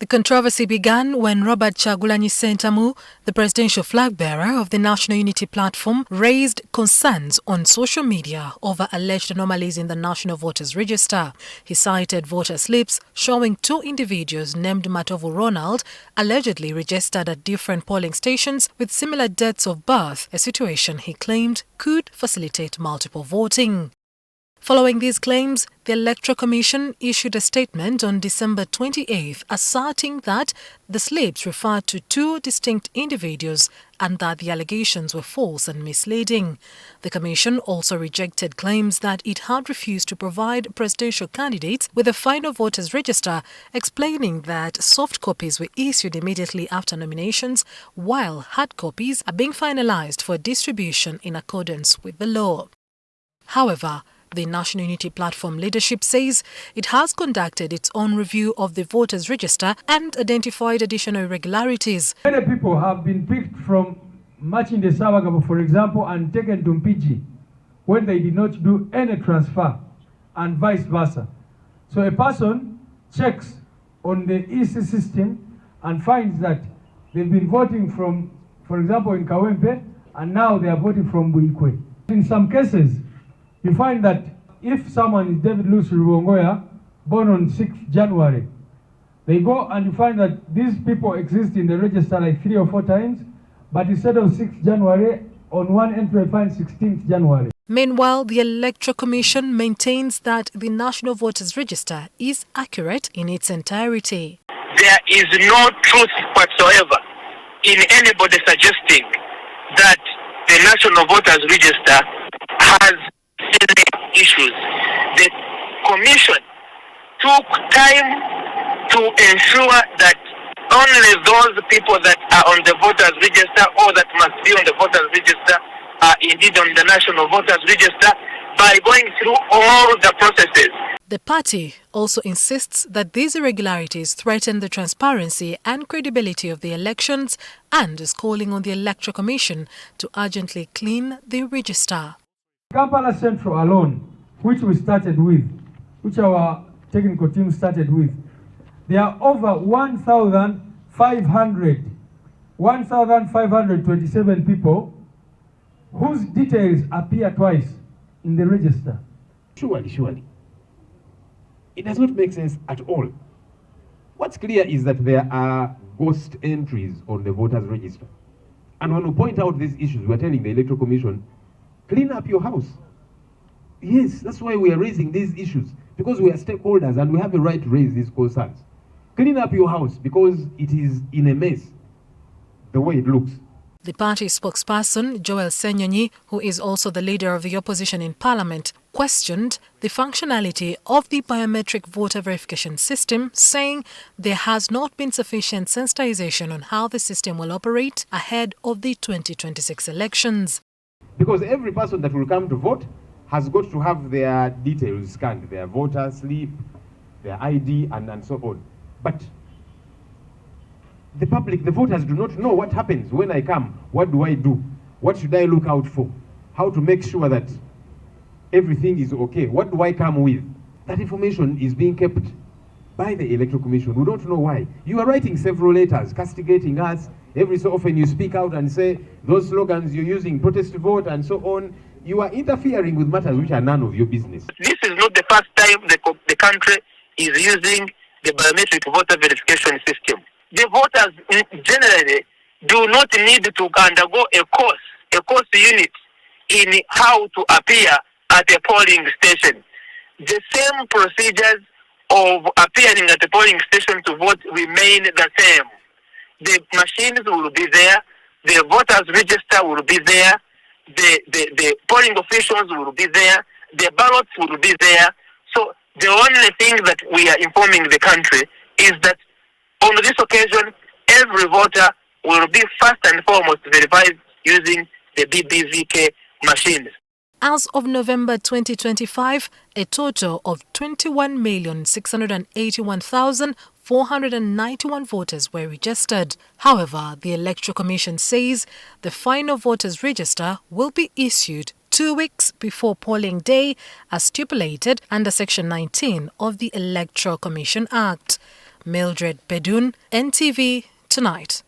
The controversy began when Robert Kyagulanyi Ssentamu, the presidential flag bearer of the National Unity Platform, raised concerns on social media over alleged anomalies in the National Voters Register. He cited voter slips showing two individuals named Matovu Ronald allegedly registered at different polling stations with similar dates of birth, a situation he claimed could facilitate multiple voting. Following these claims, the Electoral Commission issued a statement on December 28th asserting that the slips referred to two distinct individuals and that the allegations were false and misleading. The Commission also rejected claims that it had refused to provide presidential candidates with a final voters register, explaining that soft copies were issued immediately after nominations, while hard copies are being finalized for distribution in accordance with the law. However, the National Unity Platform leadership says it has conducted its own review of the voters register and identified additional irregularities. Many people have been picked from Machinde Sawagabo, for example, and taken to Mpigi when they did not do any transfer, and vice versa. So a person checks on the EC system and finds that they've been voting from, for example, in Kawempe, and now they are voting from Buikwe. In some cases, you find that if someone is David Lucy Rubongoya, born on 6th January, they go and you find that these people exist in the register like 3 or 4 times, but instead of 6th January, on one entry I find 16th January. Meanwhile, the Electoral Commission maintains that the National Voters Register is accurate in its entirety. There is no truth whatsoever in anybody suggesting that the National Voters Register has issues. The Commission took time to ensure that only those people that are on the voters register or that must be on the voters register are indeed on the National Voters Register by going through all the processes. The party also insists that these irregularities threaten the transparency and credibility of the elections and is calling on the Electoral Commission to urgently clean the register. Kampala Central alone, which we started with, which our technical team started with, there are over 1,527 people whose details appear twice in the register. Surely. It does not make sense at all. What's clear is that there are ghost entries on the voters register. And when we point out these issues, we're telling the Electoral Commission, clean up your house. Yes, that's why we are raising these issues, because we are stakeholders and we have a right to raise these concerns. Clean up your house because it is in a mess, the way it looks. The party spokesperson, Joel Senyonyi, who is also the leader of the opposition in Parliament, questioned the functionality of the Biometric Voter Verification System, saying there has not been sufficient sensitization on how the system will operate ahead of the 2026 elections. Because every person that will come to vote has got to have their details scanned, their voter slip, their ID, and so on. But the public, the voters, do not know what happens when I come. What do I do? What should I look out for? How to make sure that everything is okay? What do I come with? That information is being kept by the Electoral Commission. We don't know why. You are writing several letters castigating us. Every so often you speak out and say those slogans you're using, protest vote and so on. You are interfering with matters which are none of your business. This is not the first time the country is using the Biometric Voter Verification System. The voters generally do not need to undergo a course unit in how to appear at a polling station. The same procedures of appearing at the polling station to vote remain the same. The machines will be there, the voters register will be there, the polling officials will be there, the ballots will be there. So the only thing that we are informing the country is that on this occasion, every voter will be first and foremost verified using the BBVK machines. As of November 2025, a total of 21,681,491 voters were registered. However, the Electoral Commission says the final voters register will be issued 2 weeks before polling day as stipulated under Section 19 of the Electoral Commission Act. Mildred Bedun, NTV Tonight.